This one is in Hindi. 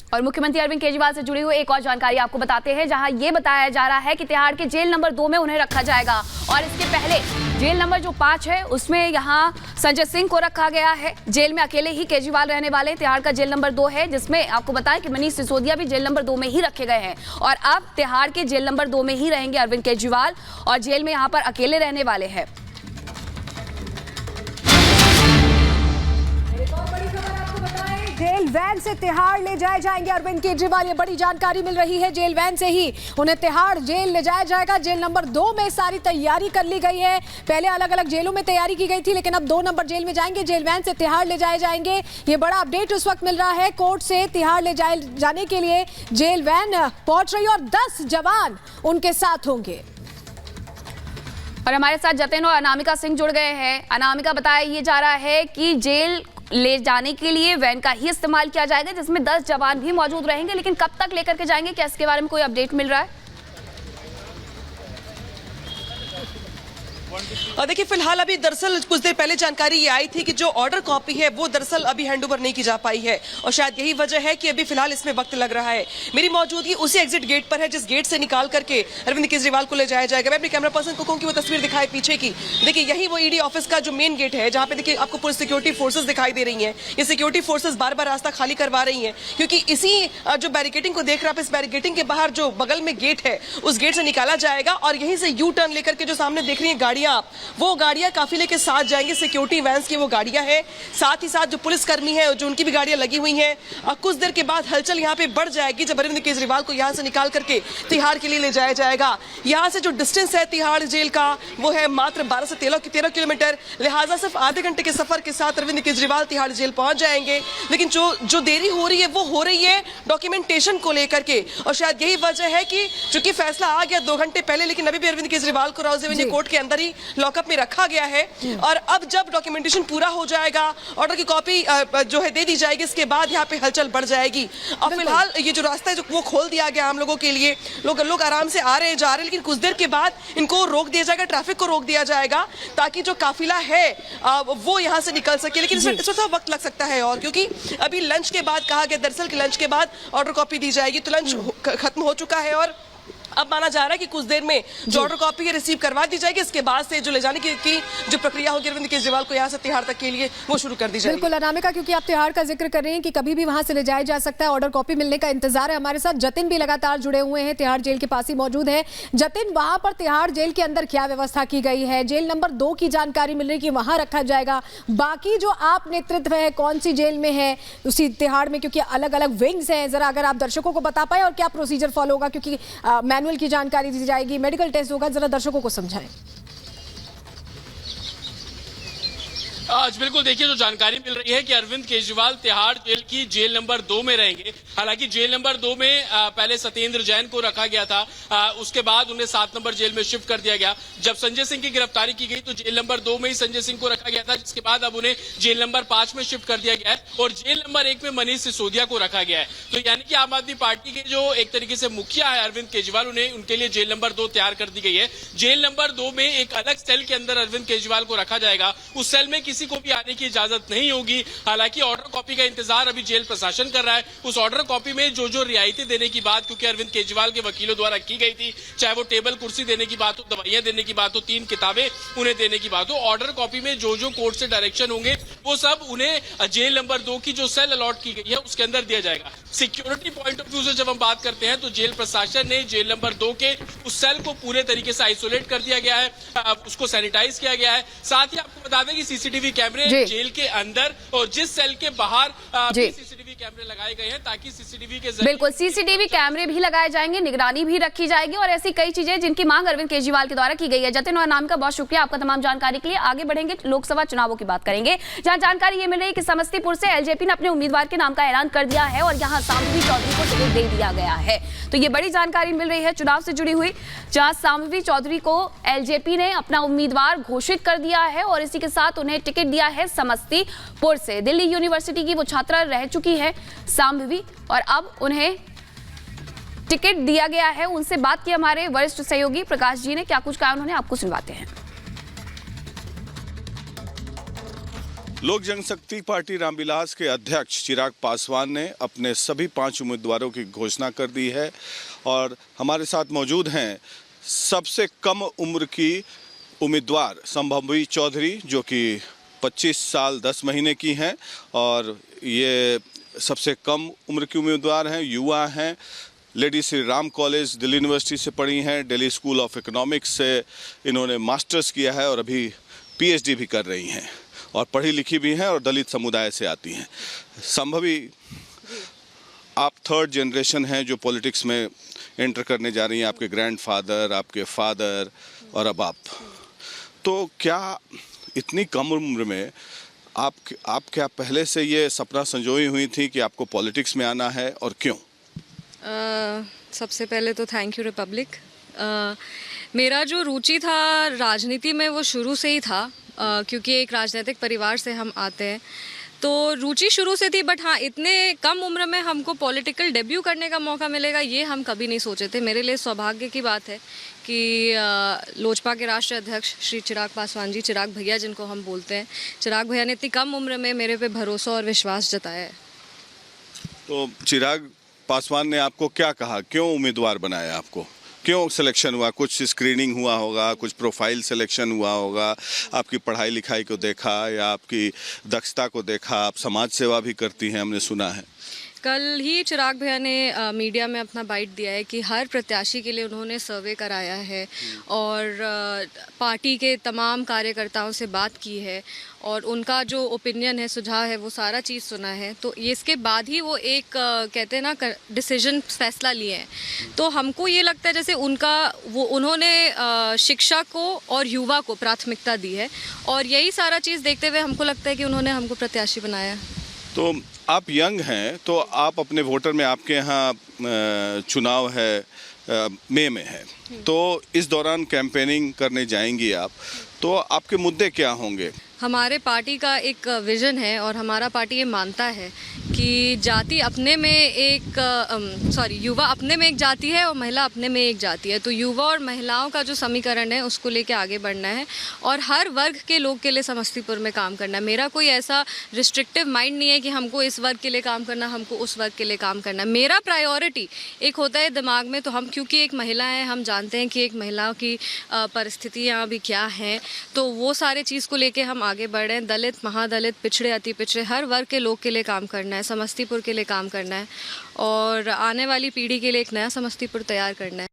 और मुख्यमंत्री अरविंद केजरीवाल से जुड़ी हुई एक और जानकारी आपको बताते हैं, जहां ये बताया जा रहा है कि तिहाड़ के जेल नंबर 2 में उन्हें रखा जाएगा। और इसके पहले जेल नंबर जो 5 है उसमें यहां संजय सिंह को रखा गया है। जेल में अकेले ही केजरीवाल रहने वाले। तिहाड़ का जेल नंबर 2 है, जिसमें आपको बताएं कि मनीष सिसोदिया भी जेल नंबर 2 में ही रखे गए हैं। और अब तिहाड़ के जेल नंबर 2 में ही रहेंगे अरविंद केजरीवाल और जेल में यहाँ पर अकेले रहने वाले हैं। जेल वैन से तिहाड़ ले जाए जाएंगे अरविंद केजरीवाल, ये बड़ी जानकारी मिल रही है। जेल वैन से ही उन्हें तिहाड़ जेल ले जाया जाएगा। जेल नंबर 2 में सारी तैयारी कर ली गई है। पहले अलग अलग जेलों में तैयारी की गई थी, लेकिन अब 2 नंबर जेल में जाएंगे। जेल वैन से तिहाड़ ले जाए जाएंगे। ये बड़ा अपडेट उस वक्त मिल रहा है। कोर्ट से तिहाड़ ले जाने के लिए जेल वैन पहुंच रही है और 10 जवान उनके साथ होंगे। और हमारे साथ जतिन और अनामिका सिंह जुड़ गए हैं। अनामिका, बताया ये जा रहा है कि जेल ले जाने के लिए वैन का ही इस्तेमाल किया जाएगा, जिसमें 10 जवान भी मौजूद रहेंगे, लेकिन कब तक लेकर के जाएंगे, क्या इसके बारे में कोई अपडेट मिल रहा है? देखिए, फिलहाल अभी दरअसल कुछ देर पहले जानकारी ये आई थी कि जो ऑर्डर कॉपी है वो दरअसल अभी हैंडओवर नहीं की जा पाई है और शायद यही वजह है कि अभी फिलहाल इसमें वक्त लग रहा है। मेरी मौजूदगी उसी एग्जिट गेट पर है जिस गेट से निकाल करके अरविंद केजरीवाल को ले जाया जाएगा। मैं अपने कैमरा पर्सन को कहूँ कि वो तस्वीर दिखाए पीछे की। देखिए, यही वो ईडी ऑफिस का जो मेन गेट है, जहाँ पे देखिए आपको पूरी सिक्योरिटी फोर्सेज दिखाई दे रही है। ये सिक्योरिटी फोर्सेज बार बार रास्ता खाली करवा रही है, क्योंकि इसी जो बैरिकेडिंग को देख रहा है, इस बैरिकेडिंग के बाहर जो बगल में गेट है उस गेट से निकाला जाएगा और यहीं से यू टर्न लेकर के जो सामने देख रही है गाड़ियां, वो गाड़ियां काफिले के साथ जाएंगे। सिक्योरिटी वैन्स की वो गाड़ियां हैं, साथ ही साथ जो पुलिसकर्मी है जो उनकी भी गाड़ियां लगी हुई हैं। और कुछ देर के बाद हलचल यहां पे बढ़ जाएगी जब अरविंद केजरीवाल को यहां से निकाल करके तिहाड़ के लिए ले जाया जाएगा। यहां से जो डिस्टेंस है तिहाड़ जेल का वो है मात्र 12 से 13 किलोमीटर। लिहाजा सिर्फ आधे घंटे के सफर के साथ अरविंद केजरीवाल तिहाड़ जेल पहुंच जाएंगे। लेकिन जो देरी हो रही है वो हो रही है डॉक्यूमेंटेशन को लेकर के, और शायद यही वजह है कि चूंकि फैसला आ गया 2 घंटे पहले, लेकिन अभी भी अरविंद केजरीवाल को राउज एवेन्यू कोर्ट के अंदर ही लॉकअप में रखा गया है। और अब जब डॉक्यूमेंटेशन पूरा हो जाएगा, ऑर्डर की कॉपी जो है दे दी जाएगी, इसके बाद यहाँ पे हलचल बढ़ जाएगी। और फिलहाल ये जो रास्ता है जो वो खोल दिया गया हम लोगों के लिए, लोग आराम से आ रहे हैं जा रहे हैं, लेकिन कुछ देर के बाद इनको रोक दिया जाएगा, ट्रैफिक को रोक दिया जाएगा, ताकि जो काफिला है वो यहाँ से निकल सके। लेकिन इसमें थोड़ा वक्त लग सकता है, और क्योंकि अभी लंच के बाद कहा गया दरअसल कि लंच के बाद ऑर्डर कॉपी दी जाएगी, तो लंच खत्म हो चुका है और अब माना जा रहा है कि कुछ देर में जो ऑर्डर कॉपी है रिसीव करवा दी जाएगी। इसके बाद से जो ले जाने की जो प्रक्रिया होगी अरविंद केजरीवाल को यहाँ से तिहाड़ तक के लिए वो शुरू कर दी जाएगी। बिल्कुल अनामिका, क्योंकि आप तिहाड़ का जिक्र कर रहे हैं कि कभी भी वहां से ले जाया जा सकता है, ऑर्डर कॉपी मिलने का इंतजार है। हमारे साथ जतिन भी लगातार जुड़े हुए हैं, तिहाड़ जेल के पास ही मौजूद है। जतिन, वहां पर तिहाड़ जेल के अंदर क्या व्यवस्था की गई है? जेल नंबर 2 की जानकारी मिल रही है कि वहां रखा जाएगा। बाकी जो आप नेतृत्व है कौन सी जेल में है उसी तिहाड़ में, क्योंकि अलग अलग विंग्स हैं, जरा अगर आप दर्शकों को बता पाए और क्या प्रोसीजर फॉलो होगा, क्योंकि मैनुअल की जानकारी दी जाएगी, मेडिकल टेस्ट होगा, जरा दर्शकों को समझाएं। आज बिल्कुल देखिए, जो जानकारी मिल रही है कि अरविंद केजरीवाल तिहाड़ जेल की जेल नंबर 2 में रहेंगे। हालांकि जेल नंबर 2 में पहले सत्येंद्र जैन को रखा गया था, उसके बाद उन्हें 7 नंबर जेल में शिफ्ट कर दिया गया। जब संजय सिंह की गिरफ्तारी की गई तो जेल नंबर 2 में ही संजय सिंह को रखा गया था, जिसके बाद अब उन्हें जेल नंबर 5 में शिफ्ट कर दिया गया है और जेल नंबर 1 में मनीष सिसोदिया को रखा गया है। तो यानी कि आम आदमी पार्टी के जो एक तरीके से मुखिया है अरविंद केजरीवाल, उनके लिए जेल नंबर 2 तैयार कर दी गई है। जेल नंबर 2 में एक अलग सेल के अंदर अरविंद केजरीवाल को रखा जाएगा। उस सेल में किसी को भी आने की इजाजत नहीं होगी। हालांकि ऑर्डर कॉपी का इंतजार अभी जेल प्रशासन कर रहा है। उस ऑर्डर कॉपी में जो रियायतें देने की बात क्योंकि अरविंद केजरीवाल के वकीलों द्वारा की गई थी, चाहे वो टेबल कुर्सी देने की बात हो, दवाइयां देने की बात हो, 3 किताबें उन्हें देने की बात हो, ऑर्डर कॉपी में जो कोर्ट से डायरेक्शन होंगे वो सब उन्हें जेल नंबर 2 की जो सेल अलॉट की गई है उसके अंदर दिया जाएगा। सिक्योरिटी पॉइंट ऑफ व्यू से जब हम बात करते हैं तो जेल प्रशासन ने जेल नंबर 2 के उस सेल को पूरे तरीके से आइसोलेट कर दिया गया है, उसको सैनिटाइज किया गया है। साथ ही आपको बता दें कि सीसीटीवी कैमरे जेल के अंदर और जिस सेल के बाहर सीसीटीवी कैमरे लगाए गए हैं, ताकि सीसीटीवी के बिल्कुल सीसीटीवी कैमरे भी लगाए जाएंगे, निगरानी भी रखी जाएगी और ऐसी कई चीजें जिनकी मांग अरविंद केजरीवाल के द्वारा की गई है। जतिन और अनामिका, बहुत शुक्रिया आपका तमाम जानकारी के लिए। आगे बढ़ेंगे, लोकसभा चुनावों की बात करेंगे, जहां जानकारी ये मिल रही है कि समस्तीपुर से एलजेपी ने अपने उम्मीदवार के नाम का ऐलान कर दिया है और यहां सामवी चौधरी को टिकट दे दिया गया है। तो ये बड़ी जानकारी मिल रही है चुनाव से जुड़ी हुई, जहां सामवी चौधरी को एलजेपी ने अपना उम्मीदवार घोषित कर दिया है और इसी के साथ उन्हें टिकट दिया है समस्तीपुर से। दिल्ली यूनिवर्सिटी की वो छात्रा रह चुकी है सामवी और अब उन्हें टिकट दिया गया है। उनसे बात की हमारे वरिष्ठ सहयोगी प्रकाश जी ने, क्या कुछ कहा उन्होंने, आपको सुनवाते हैं। लोक जनशक्ति पार्टी रामविलास के अध्यक्ष चिराग पासवान ने अपने सभी 5 उम्मीदवारों की घोषणा कर दी है और हमारे साथ मौजूद हैं सबसे कम उम्र की उम्मीदवार संभवी चौधरी, जो कि 25 साल 10 महीने की हैं और ये सबसे कम उम्र की उम्मीदवार हैं, युवा हैं। Lady Shri Ram college Delhi university से पढ़ी हैं, दिल्ली स्कूल ऑफ इकोनॉमिक्स से इन्होंने मास्टर्स किया है और अभी पीएचडी भी कर रही हैं और पढ़ी लिखी भी हैं और दलित समुदाय से आती हैं। संभवी, आप 3rd जनरेशन हैं जो पॉलिटिक्स में एंटर करने जा रही हैं, आपके ग्रैंडफादर, आपके फादर और अब आप। तो क्या इतनी कम उम्र में आप क्या पहले से ये सपना संजोई हुई थी कि आपको पॉलिटिक्स में आना है और क्यों? सबसे पहले तो थैंक यू रिपब्लिक। मेरा जो रुचि था राजनीति में वो शुरू से ही था, क्योंकि एक राजनीतिक परिवार से हम आते हैं, तो रुचि शुरू से थी। बट हाँ, इतने कम उम्र में हमको पॉलिटिकल डेब्यू करने का मौका मिलेगा ये हम कभी नहीं सोचे थे। मेरे लिए सौभाग्य की बात है कि लोजपा के राष्ट्रीय अध्यक्ष श्री चिराग पासवान जी, चिराग भैया जिनको हम बोलते हैं, चिराग भैया ने इतनी कम उम्र में मेरे पे भरोसा और विश्वास जताया है। तो चिराग पासवान ने आपको क्या कहा, क्यों उम्मीदवार बनाया आपको, क्यों सिलेक्शन हुआ? कुछ स्क्रीनिंग हुआ होगा, कुछ प्रोफाइल सिलेक्शन हुआ होगा, आपकी पढ़ाई लिखाई को देखा या आपकी दक्षता को देखा? आप समाज सेवा भी करती हैं, हमने सुना है। कल ही चिराग भैया ने मीडिया में अपना बाइट दिया है कि हर प्रत्याशी के लिए उन्होंने सर्वे कराया है और पार्टी के तमाम कार्यकर्ताओं से बात की है और उनका जो ओपिनियन है, सुझाव है, वो सारा चीज़ सुना है। तो ये इसके बाद ही वो एक कहते हैं ना डिसीजन, फैसला लिए हैं। तो हमको ये लगता है जैसे उन्होंने शिक्षा को और युवा को प्राथमिकता दी है और यही सारा चीज़ देखते हुए हमको लगता है कि उन्होंने हमको प्रत्याशी बनाया। तो आप यंग हैं, तो आप अपने वोटर में, आपके यहाँ चुनाव है मई में है, तो इस दौरान कैंपेनिंग करने जाएंगी आप, तो आपके मुद्दे क्या होंगे? हमारे पार्टी का एक विज़न है और हमारा पार्टी ये मानता है कि जाति अपने में युवा अपने में एक जाति है और महिला अपने में एक जाति है। तो युवा और महिलाओं का जो समीकरण है उसको लेके आगे बढ़ना है और हर वर्ग के लोग के लिए समस्तीपुर में काम करना है। मेरा कोई ऐसा रिस्ट्रिक्टिव माइंड नहीं है कि हमको इस वर्ग के लिए काम करना, हमको उस वर्ग के लिए काम करना। मेरा प्रायोरिटी एक होता है दिमाग में, तो हम क्योंकि एक महिला हैं, हम जानते हैं कि एक महिला की परिस्थितियाँ अभी क्या हैं, तो वो सारे चीज़ को लेके हम आगे बढ़ रहे हैं। दलित, महादलित, पिछड़े, अति पिछड़े, हर वर्ग के लोग के लिए काम करना है, समस्तीपुर के लिए काम करना है और आने वाली पीढ़ी के लिए एक नया समस्तीपुर तैयार करना है।